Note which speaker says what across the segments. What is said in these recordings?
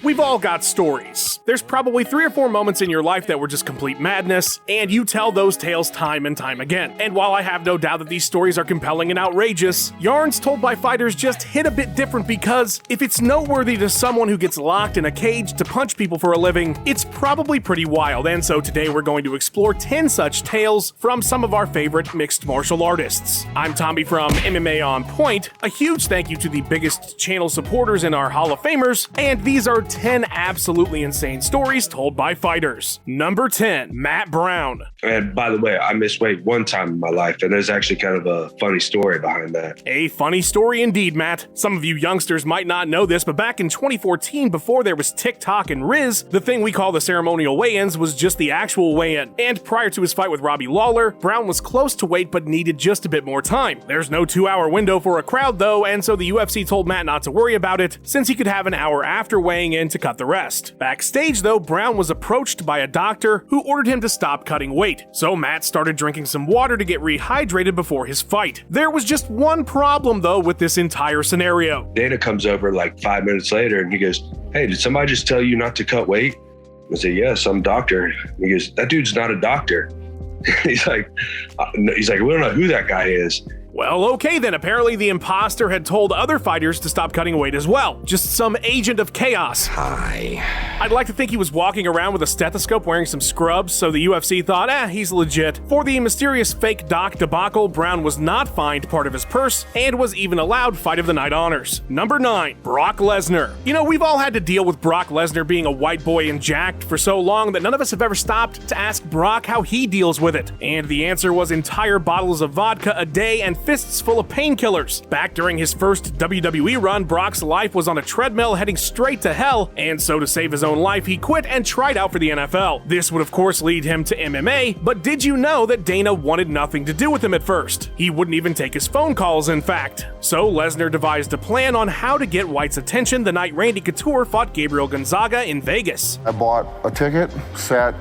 Speaker 1: We've all got stories. There's probably 3 or 4 moments in your life that were just complete madness, and you tell those tales time and time again. And while I have no doubt that these stories are compelling and outrageous, yarns told by fighters just hit a bit different because if it's noteworthy to someone who gets locked in a cage to punch people for a living, it's probably pretty wild. And so today we're going to explore 10 such tales from some of our favorite mixed martial artists. I'm Tommy from MMA On Point. A huge thank you to the biggest channel supporters and our Hall of Famers, and these are 10 absolutely insane stories told by fighters. Number 10, Matt Brown.
Speaker 2: And by the way, I misweighed one time in my life, and there's actually kind of a funny story behind that.
Speaker 1: A funny story indeed, Matt. Some of you youngsters might not know this, but back in 2014, before there was TikTok and Riz, the thing we call the ceremonial weigh-ins was just the actual weigh-in. And prior to his fight with Robbie Lawler, Brown was close to weight but needed just a bit more time. There's no 2-hour window for a crowd though, and so the UFC told Matt not to worry about it, since he could have an hour after weighing in to cut the rest. Backstage though, Brown was approached by a doctor who ordered him to stop cutting weight. So Matt started drinking some water to get rehydrated before his fight. There was just one problem though with this entire scenario.
Speaker 2: Dana comes over like 5 minutes later and he goes, "Hey, did somebody just tell you not to cut weight?" I say, "Yes, I'm a doctor." He goes, "That dude's not a doctor." He's like, "We don't know who that guy is."
Speaker 1: Well, okay then, apparently the imposter had told other fighters to stop cutting weight as well. Just some agent of chaos.
Speaker 3: Hi.
Speaker 1: I'd like to think he was walking around with a stethoscope wearing some scrubs, so the UFC thought, he's legit. For the mysterious fake doc debacle, Brown was not fined part of his purse, and was even allowed Fight of the Night honors. Number 9, Brock Lesnar. You know, we've all had to deal with Brock Lesnar being a white boy and jacked for so long that none of us have ever stopped to ask Brock how he deals with it. And the answer was entire bottles of vodka a day and fists full of painkillers. Back during his first WWE run, Brock's life was on a treadmill heading straight to hell, and so to save his own life, he quit and tried out for the NFL. This would of course lead him to MMA, but did you know that Dana wanted nothing to do with him at first? He wouldn't even take his phone calls, in fact. So Lesnar devised a plan on how to get White's attention the night Randy Couture fought Gabriel Gonzaga in Vegas.
Speaker 4: I bought a ticket, sat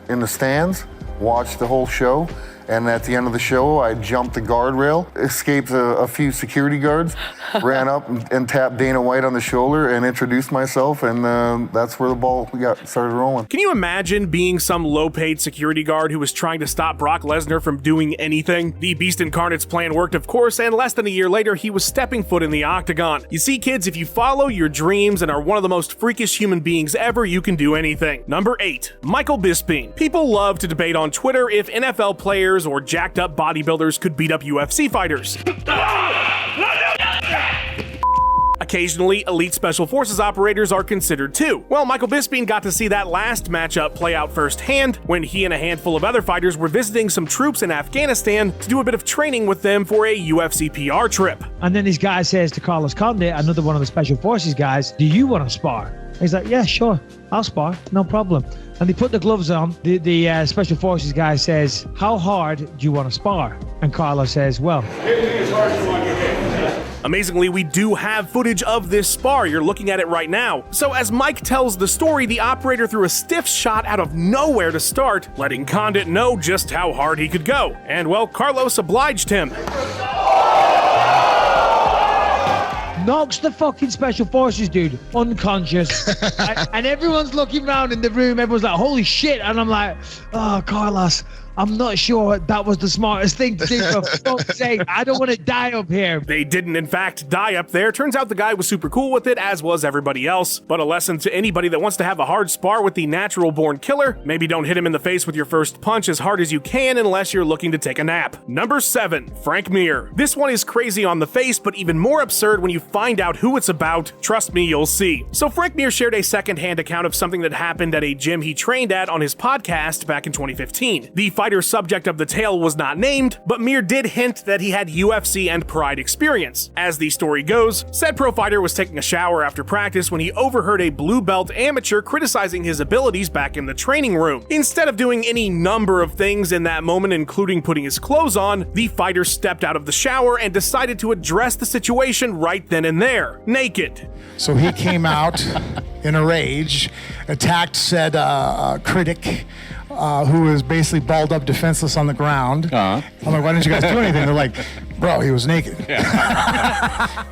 Speaker 4: in the stands, watched the whole show, and at the end of the show, I jumped the guardrail, escaped a few security guards, ran up and tapped Dana White on the shoulder and introduced myself, and that's where the ball started rolling.
Speaker 1: Can you imagine being some low-paid security guard who was trying to stop Brock Lesnar from doing anything? The Beast Incarnate's plan worked, of course, and less than a year later, he was stepping foot in the octagon. You see, kids, if you follow your dreams and are one of the most freakish human beings ever, you can do anything. Number 8, Michael Bisping. People love to debate on Twitter if NFL players or jacked up bodybuilders could beat up UFC fighters. Occasionally, elite special forces operators are considered too. Well, Michael Bisping got to see that last matchup play out firsthand when he and a handful of other fighters were visiting some troops in Afghanistan to do a bit of training with them for a UFC PR trip.
Speaker 5: And then this guy says to Carlos Condit, another one of the special forces guys, "Do you want to spar?" He's like, "Yeah, sure, I'll spar, no problem." And they put the gloves on. The special forces guy says, "How hard do you want to spar?" And Carlos says, "Well,
Speaker 1: hit me as hard as you want to hit." Amazingly, we do have footage of this spar. You're looking at it right now. So as Mike tells the story, the operator threw a stiff shot out of nowhere to start, letting Condit know just how hard he could go. And well, Carlos obliged him.
Speaker 5: knocks the fucking special forces dude unconscious. And everyone's looking around in the room. Everyone's like, holy shit. And I'm like, oh, Carlos, I'm not sure that was the smartest thing to do, for fuck's sake. I don't want to die up here.
Speaker 1: They didn't, in fact, die up there. Turns out the guy was super cool with it, as was everybody else. But a lesson to anybody that wants to have a hard spar with the natural-born killer: maybe don't hit him in the face with your first punch as hard as you can unless you're looking to take a nap. Number 7, Frank Mir. This one is crazy on the face, but even more absurd when you find out who it's about. Trust me, you'll see. So Frank Mir shared a second-hand account of something that happened at a gym he trained at on his podcast back in 2015. The fighter subject of the tale was not named, but Mir did hint that he had UFC and Pride experience. As the story goes, said pro fighter was taking a shower after practice when he overheard a blue belt amateur criticizing his abilities back in the training room. Instead of doing any number of things in that moment, including putting his clothes on, the fighter stepped out of the shower and decided to address the situation right then and there, naked.
Speaker 6: So he came out in a rage, attacked said critic, who was basically balled up defenseless on the ground. I'm like, why didn't you guys do anything? They're like, Bro, he was naked.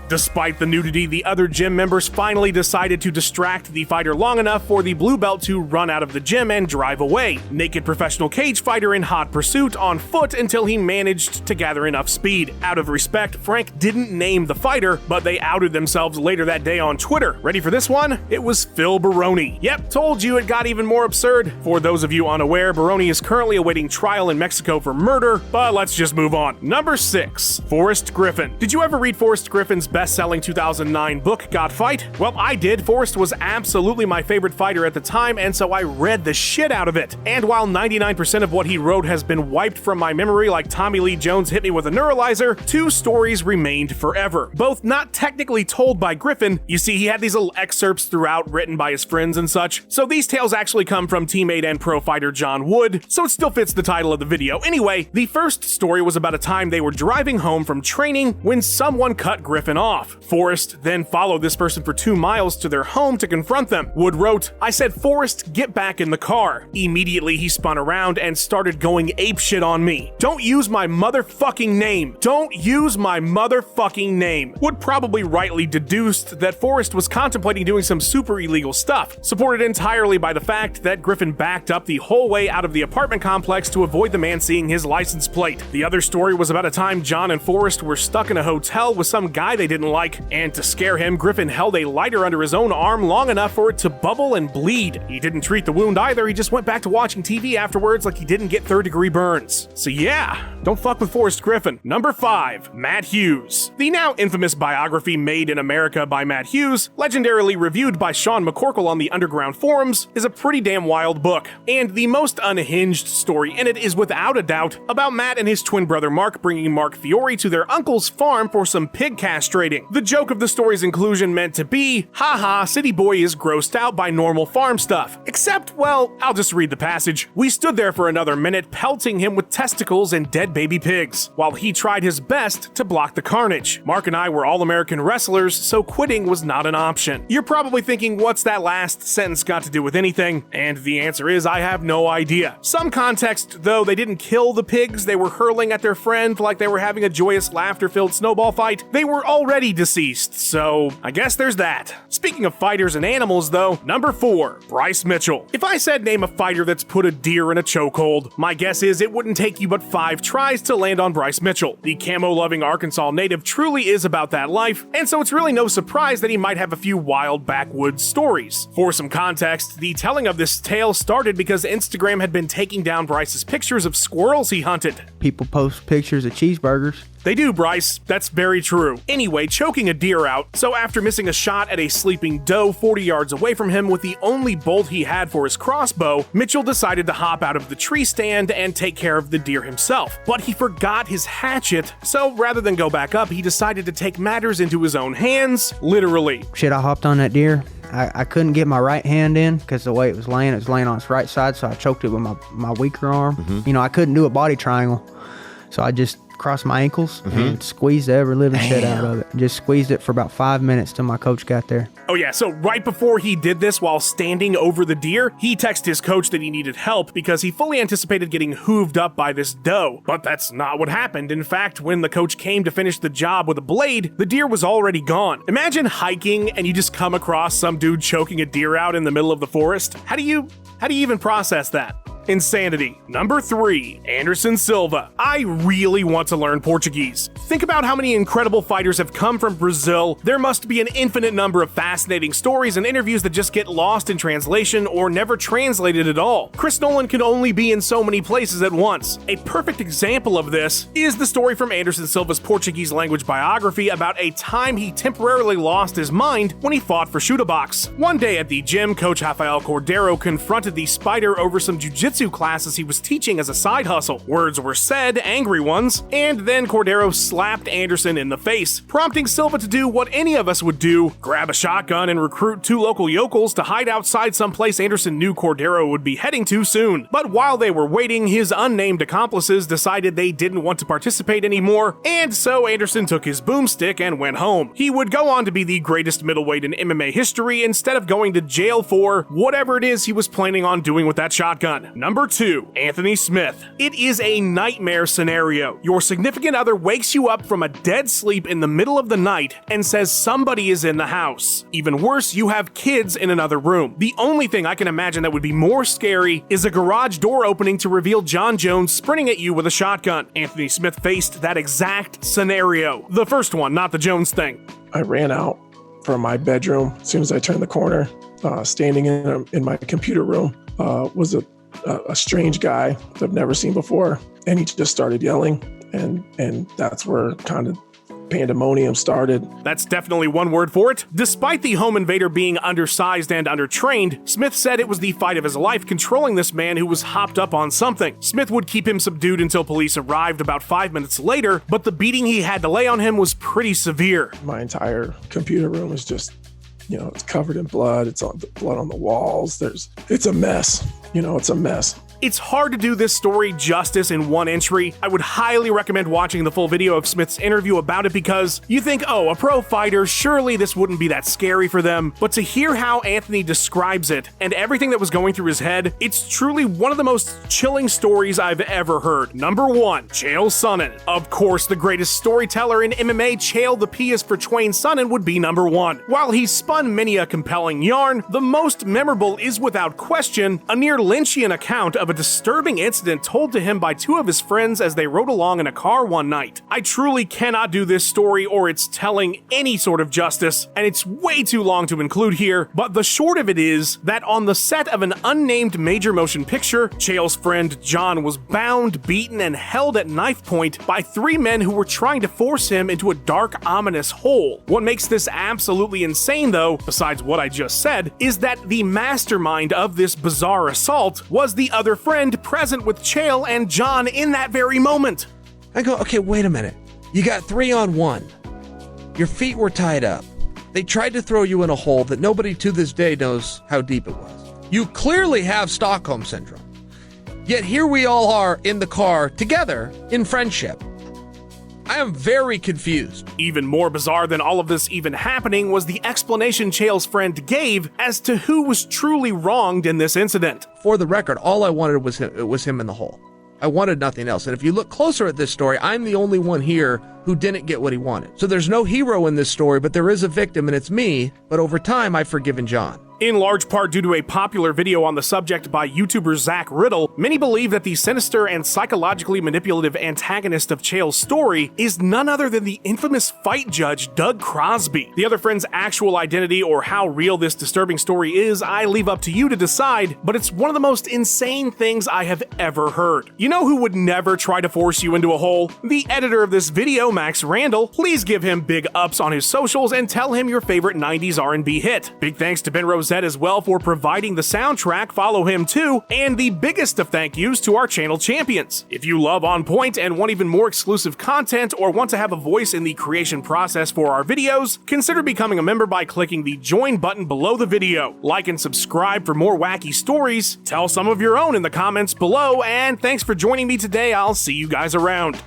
Speaker 1: Despite the nudity, the other gym members finally decided to distract the fighter long enough for the blue belt to run out of the gym and drive away. Naked professional cage fighter in hot pursuit on foot until he managed to gather enough speed. Out of respect, Frank didn't name the fighter, but they outed themselves later that day on Twitter. Ready for this one? It was Phil Baroni. Yep, told you it got even more absurd. For those of you unaware, Baroni is currently awaiting trial in Mexico for murder, but let's just move on. Number 6, Forrest Griffin. Did you ever read Forrest Griffin's best-selling 2009 book, God Fight? Well, I did. Forrest was absolutely my favorite fighter at the time, and so I read the shit out of it. And while 99% of what he wrote has been wiped from my memory like Tommy Lee Jones hit me with a neuralizer, 2 stories remained forever. Both not technically told by Griffin. You see, he had these little excerpts throughout written by his friends and such, so these tales actually come from teammate and pro fighter John Wood, so it still fits the title of the video. Anyway, the first story was about a time they were driving home from training when someone cut Griffin off. Forrest then followed this person for 2 miles to their home to confront them. Wood wrote, "I said, Forrest, get back in the car." Immediately, he spun around and started going apeshit on me. "Don't use my motherfucking name. Don't use my motherfucking name." Wood probably rightly deduced that Forrest was contemplating doing some super illegal stuff, supported entirely by the fact that Griffin backed up the whole way out of the apartment complex to avoid the man seeing his license plate. The other story was about a time John and Forrest were stuck in a hotel with some guy they didn't like, and to scare him, Griffin held a lighter under his own arm long enough for it to bubble and bleed. He didn't treat the wound either, he just went back to watching TV afterwards like he didn't get third-degree burns. So yeah, don't fuck with Forrest Griffin. Number 5, Matt Hughes. The now infamous biography Made in America by Matt Hughes, legendarily reviewed by Sean McCorkle on the Underground forums, is a pretty damn wild book. And the most unhinged story in it is without a doubt about Matt and his twin brother Mark bringing Mark Fiore to their uncle's farm for some pig castrating. The joke of the story's inclusion meant to be, haha, city boy is grossed out by normal farm stuff. Except, well, I'll just read the passage. "We stood there for another minute pelting him with testicles and dead baby pigs, while he tried his best to block the carnage. Mark and I were all-American wrestlers, so quitting was not an option." You're probably thinking, what's that last sentence got to do with anything? And the answer is, I have no idea. Some context, though, they didn't kill the pigs they were hurling at their friend like they were having a joyous laughter-filled snowball fight. They were already deceased, so I guess there's that. Speaking of fighters and animals, though, number 4, Bryce Mitchell. If I said name a fighter that's put a deer in a chokehold, my guess is it wouldn't take you but 5 tries to land on Bryce Mitchell. The camo-loving Arkansas native truly is about that life, and so it's really no surprise that he might have a few wild backwoods stories. For some context, the telling of this tale started because Instagram had been taking down Bryce's pictures of squirrels he hunted.
Speaker 3: People post pictures of cheeseburgers.
Speaker 1: They do, Bryce. That's very true. Anyway, choking a deer out, so after missing a shot at a sleeping doe 40 yards away from him with the only bolt he had for his crossbow, Mitchell decided to hop out of the tree stand and take care of the deer himself. But he forgot his hatchet, so rather than go back up, he decided to take matters into his own hands, literally.
Speaker 3: Shit, I hopped on that deer. I couldn't get my right hand in because the way it was laying on its right side, so I choked it with my weaker arm. You know, I couldn't do a body triangle, so I just crossed my ankles and squeezed every living shit out of it. Just squeezed it for about 5 minutes till my coach got there.
Speaker 1: Oh yeah, so right before he did this while standing over the deer, he texted his coach that he needed help because he fully anticipated getting hooved up by this doe. But that's not what happened. In fact, when the coach came to finish the job with a blade, the deer was already gone. Imagine hiking and you just come across some dude choking a deer out in the middle of the forest. How do you even process that? Insanity. Number 3, Anderson Silva. I really want to learn Portuguese. Think about how many incredible fighters have come from Brazil. There must be an infinite number of fascinating stories and interviews that just get lost in translation or never translated at all. Chris Nolan can only be in so many places at once. A perfect example of this is the story from Anderson Silva's Portuguese language biography about a time he temporarily lost his mind when he fought for Chute Box. One day at the gym, Coach Rafael Cordeiro confronted the Spider over some jiu-jitsu classes he was teaching as a side hustle. Words were said, angry ones, and then Cordeiro slapped Anderson in the face, prompting Silva to do what any of us would do, grab a shotgun and recruit 2 local yokels to hide outside some place Anderson knew Cordeiro would be heading to soon. But while they were waiting, his unnamed accomplices decided they didn't want to participate anymore, and so Anderson took his boomstick and went home. He would go on to be the greatest middleweight in MMA history instead of going to jail for whatever it is he was planning on doing with that shotgun. Number 2, Anthony Smith. It is a nightmare scenario. Your significant other wakes you up from a dead sleep in the middle of the night and says somebody is in the house. Even worse, you have kids in another room. The only thing I can imagine that would be more scary is a garage door opening to reveal John Jones sprinting at you with a shotgun. Anthony Smith faced that exact scenario. The first one, not the Jones thing.
Speaker 7: I ran out from my bedroom as soon as I turned the corner. Standing in my computer room was a strange guy that I've never seen before, and he just started yelling, and that's where kind of pandemonium started.
Speaker 1: That's definitely one word for it. Despite the home invader being undersized and undertrained, Smith said it was the fight of his life controlling this man who was hopped up on something. Smith would keep him subdued until police arrived about 5 minutes later, but the beating he had to lay on him was pretty severe.
Speaker 7: My entire computer room is just, it's covered in blood. It's on blood on the walls. It's a mess. It's a mess.
Speaker 1: It's hard to do this story justice in one entry. I would highly recommend watching the full video of Smith's interview about it because you think, oh, a pro fighter, surely this wouldn't be that scary for them. But to hear how Anthony describes it and everything that was going through his head, it's truly one of the most chilling stories I've ever heard. Number 1, Chael Sonnen. Of course, the greatest storyteller in MMA, Chael the P is for Twain Sonnen would be number 1. While he spun many a compelling yarn, the most memorable is without question a near Lynchian account of a disturbing incident told to him by 2 of his friends as they rode along in a car one night. I truly cannot do this story or it's telling any sort of justice, and it's way too long to include here, but the short of it is that on the set of an unnamed major motion picture, Chael's friend John was bound, beaten, and held at knife point by 3 men who were trying to force him into a dark, ominous hole. What makes this absolutely insane, though, besides what I just said, is that the mastermind of this bizarre assault was the other friend present with Chael and John in that very moment.
Speaker 8: I go, okay, wait a minute. You got 3-on-1. Your feet were tied up. They tried to throw you in a hole that nobody to this day knows how deep it was. You clearly have Stockholm Syndrome. Yet here we all are in the car together in friendship. I am very confused.
Speaker 1: Even more bizarre than all of this even happening was the explanation Chael's friend gave as to who was truly wronged in this incident.
Speaker 8: For the record, all I wanted was him in the hole. I wanted nothing else. And if you look closer at this story, I'm the only one here who didn't get what he wanted. So there's no hero in this story, but there is a victim, and it's me. But over time, I've forgiven John.
Speaker 1: In large part due to a popular video on the subject by YouTuber Zach Riddle, many believe that the sinister and psychologically manipulative antagonist of Chael's story is none other than the infamous fight judge Doug Crosby. The other friend's actual identity or how real this disturbing story is, I leave up to you to decide, but it's one of the most insane things I have ever heard. You know who would never try to force you into a hole? The editor of this video, Max Randall. Please give him big ups on his socials and tell him your favorite 90s R&B hit. Big thanks to Ben Rosette as well for providing the soundtrack, follow him too, and the biggest of thank yous to our channel champions. If you love On Point and want even more exclusive content or want to have a voice in the creation process for our videos, consider becoming a member by clicking the join button below the video. Like and subscribe for more wacky stories, tell some of your own in the comments below, and thanks for joining me today. I'll see you guys around.